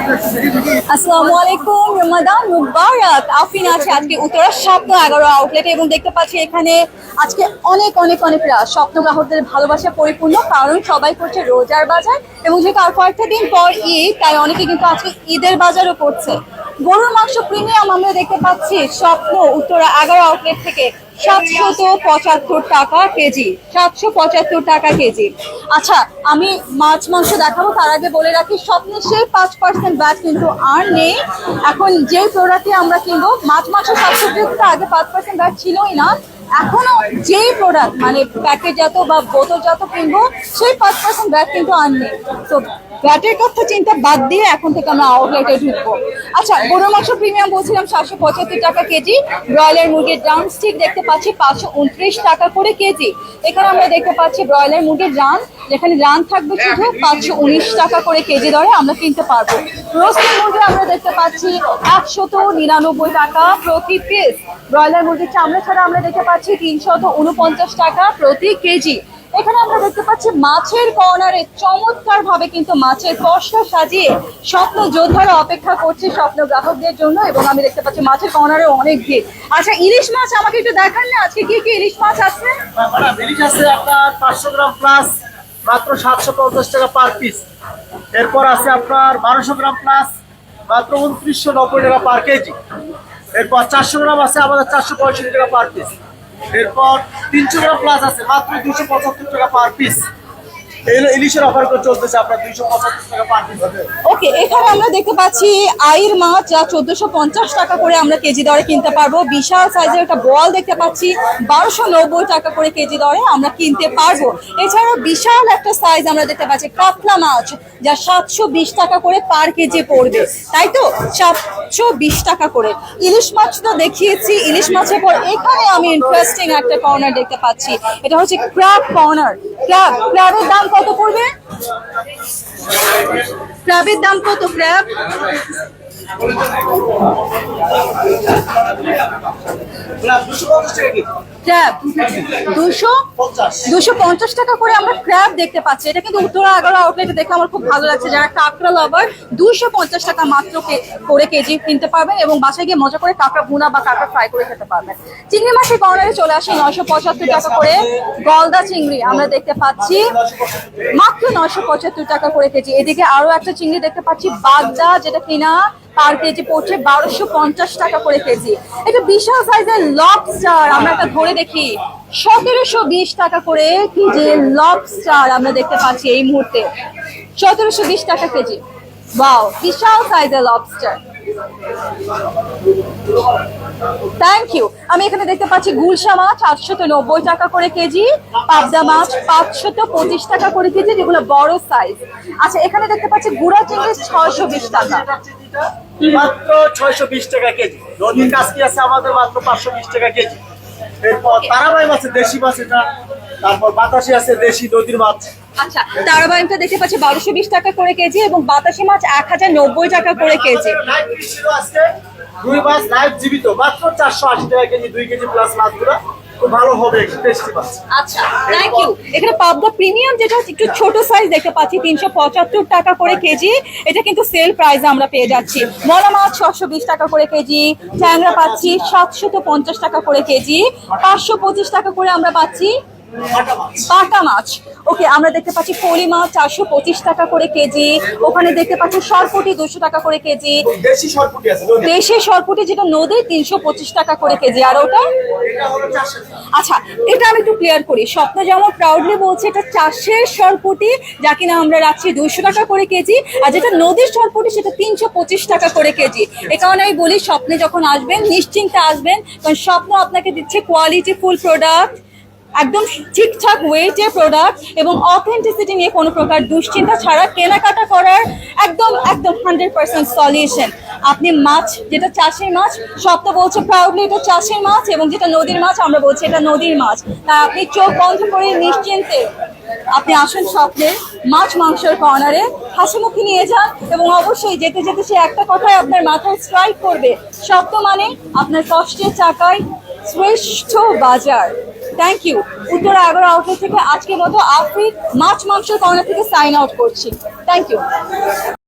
আসসালামু আলাইকুম, রমাদান মুবারক। আফরিন আছে আজকে উত্তরা স্বপ্ন 11 আউটলেটে এবং দেখতে পাচ্ছি এখানে আজকে অনেক অনেক অনেক স্বপ্ন গ্রাহকদের ভালোবাসা পরিপূর্ণ, কারণ সবাই করছে রোজার বাজার এবং যেহেতু আর কয়েকটা দিন পর ঈদ, তাই অনেকে কিন্তু আজকে ঈদের বাজারও করছে। গরুর মাংস প্রিমিয়াম আমরা দেখতে পাচ্ছি স্বপ্ন উত্তরা 11 আউটলেট থেকে 775 টাকা কেজি, 775 টাকা কেজি। আচ্ছা, আমি মাছ মাংস দেখাবো, তার আগে বলে রাখি স্বপ্নের সেই 5% ব্যাট কিন্তু আর নেই। এখন যে প্রোডাক্টে আমরা কিনবো মাছ মাংস শাকসবজিতে আগে 5% ব্যাট ছিলই না, এখনো যে প্রোডাক্ট মানে প্যাকেটজাত বা বোতলজাত কিনবো সেই 5% ব্যাট কিন্তু আর নেই। তো ব্যাটের কথা চিন্তা বাদ দিয়ে এখন থেকে আমরা আউটলেটে ঢুকবো। আচ্ছা, গরুর মাংস প্রিমিয়াম বলছিলাম 775 টাকা কেজি। ব্রয়লার মুরগির ড্রাম স্টিক দেখতে পাচ্ছি 529 টাকা করে কেজি। এখানে আমরা দেখতে পাচ্ছি ব্রয়লার মুরগির রান, যেখানে রান থাকবে শুধু 519 টাকা করে কেজি দরে আমরা কিনতে পারবো। রোস্টেড মুরগি আমরা দেখতে পাচ্ছি 199 টাকা প্রতি পিস। ব্রয়লার মুরগির চামড়া ছাড়া আমরা দেখতে পাচ্ছি 349 টাকা প্রতি কেজি। এখানে আমরা দেখতে পাচ্ছি মাছের কর্নারে চমৎকার ভাবে কিন্তু মাছের পসরা সাজিয়ে স্বপ্ন যোদ্ধারা অপেক্ষা করছে স্বপ্ন গ্রাহকদের জন্য, এবং আমি দেখতে পাচ্ছি মাছের কর্নারে অনেক ভিড়। আচ্ছা, ইলিশ মাছ আমাকে একটু দেখান না, আজকে কি কি ইলিশ মাছ আছে? ইলিশ আছে আপনার 500 গ্রাম প্লাস, মাত্র 750 টাকা পার পিস। এরপর আছে আপনার 1200 গ্রাম প্লাস, মাত্র 2990 টাকা পার কেজি। এরপর 400 গ্রাম আছে আমাদের 465 টাকা পার পিস। এরপর 300 গ্রাম প্লাস আছে মাত্র 275 টাকা পার পিস। ইলিশের অফার করে চলতেছে আপনার 275 টাকা পার পিস। ওকে, এখানে আমরা দেখতে পাচ্ছি আইর মাছ যা 1450 টাকা করে আমরা কেজি দরে কিনতে পারবো। বিশাল সাইজের একটা বল দেখতে পাচ্ছি 1290 টাকা করে কেজি দরে আমরা কিনতে পারবো। এছাড়াও বিশাল একটা সাইজ আমরা দেখতে পাচ্ছি কাতলা মাছ, যা 720 টাকা করে পার কেজি পড়বে, তাই তো 720 টাকা করে। ইলিশ মাছ তো দেখিয়েছি, ইলিশ মাছের পর এখানে আমি ইন্টারেস্টিং একটা কর্নার দেখতে পাচ্ছি, এটা হচ্ছে ক্র্যাব কর্নার। ক্র্যাবের দাম কত পড়বে? ক্র্যাবের দাম কত? ক্র্যাব ক্র্যাব 250 টাকা করে আমরা ক্র্যাব দেখতে পাচ্ছি। এটা কিন্তু উত্তরা 11 আউটলেটে দেখে আমার খুব ভালো লাগছে। যারা কাঁকড়া লাভার 250 টাকা মাত্র করে কেজি কিনতে পারবেন এবং বাসায় গিয়ে মজা করে কাঁকড়া ভুনা বা কাঁকড়া ফ্রাই করে খেতে পারবেন। চিংড়ি মাছের কর্নারে চলে আসি 975 টাকা করে। গলদা চিংড়ি আমরা দেখতে পাচ্ছি মাত্র 975 টাকা করে কেজি। এদিকে আরো একটা চিংড়ি দেখতে পাচ্ছি বাগদা, যেটা কিনা পার কেজি পড়ছে 1250 টাকা করে কেজি। এটা বিশাল সাইজের লবস্টার, আমরা একটা ধরে দেখি 1720 টাকা করে কেজি লবস্টার আমরা দেখতে পাচ্ছি এই মুহূর্তে, 1720 টাকা কেজি। ওয়াও, বিশাল সাইজের লবস্টার, থ্যাংক ইউ। আমি এখানে দেখতে পাচ্ছি গুলশা মাছ 890 টাকা করে কেজি, পাবদা মাছ 525 টাকা করে কেজি, যেগুলো বড় সাইজ। আচ্ছা, এখানে দেখতে পাচ্ছি গুড়া চিংড়ি 620 টাকা, মাত্র 620 টাকা কেজি। নদীর কাজকি আছে আমাদের মাত্র 520 টাকা কেজি। এরপর তারাবাই মাছ দেশি মাছ, এটা তারপর বাতাসি আছে দেশি নদীর মাছ। আচ্ছা, তারাবাইমটা দেখতে পাচ্ছি 1220 টাকা করে কেজি এবং বাতাসি মাছ 1090 টাকা করে কেজি। রুই মাছ লাইভ জীবিত মাত্র 480 টাকা কেজি, 2 কেজি প্লাস মাছগুলো খুব ভালো হবে, টেস্টি মাছ। আচ্ছা, থ্যাংক ইউ। এখানে পাবদা প্রিমিয়াম যেটা একটু ছোট সাইজ দেখতে পাচ্ছি 375 টাকা করে কেজি, এটা কিন্তু সেল প্রাইসে আমরা পেয়ে যাচ্ছি। মলা মাছ 620 টাকা করে কেজি, ট্যাংরা পাচ্ছি 750 টাকা করে কেজি, 525 টাকা করে আমরা পাচ্ছি পাটা মাছ। ওকে, আমরা দেখতে পাচ্ছি ফলি মাছ 425 টাকা করে কেজি। ওখানে দেখতে পাচ্ছি সরপুটি 200 টাকা করে কেজি, দেশি সরপুটি যেটা নদী 325 টাকা করে কেজি। আর ওটা আচ্ছা, এটা আমি একটু ক্লিয়ার করি। স্বপ্ন যেমন প্রাউডলি বলছে এটা চাষের সরপুটি, যা কিনা আমরা রাখছি 200 টাকা করে কেজি, আর যেটা নদীর সরপুটি সেটা 325 টাকা করে কেজি। এ কারণে আমি বলি স্বপ্নে যখন আসবেন নিশ্চিন্তে আসবেন, কারণ স্বপ্ন আপনাকে দিচ্ছে কোয়ালিটি ফুল প্রোডাক্ট, একদম ঠিকঠাক ওয়েটের প্রোডাক্ট এবং অথেন্টিসিটি নিয়ে কোনো প্রকার দুশ্চিন্তা ছাড়া কেনাকাটা করার একদম একদম 100% সলিউশন। আপনি মাছ যেটা চাষের মাছ, স্বপ্ন বলছে প্রাউডলি এটা চাষের মাছ, এবং যেটা নদীর মাছ আমরা বলছি এটা নদীর মাছ। তাই আপনি চোখ বন্ধ করে নিশ্চিন্তে আপনি আসুন স্বপ্নের মাছ মাংসের কর্নারে, হাসিমুখী নিয়ে যান, এবং অবশ্যই যেতে যেতে সে একটা কথাই আপনার মাথায় স্ট্রাইক করবে, স্বপ্ন মানে আপনার কষ্টের চাকায় শ্রেষ্ঠ বাজার। Thank you. উত্তরা 11 আউটলেট থেকে আজকের মতো আফরিন মাছ মাংসের কর্নার থেকে সাইন আউট করছি। Thank you.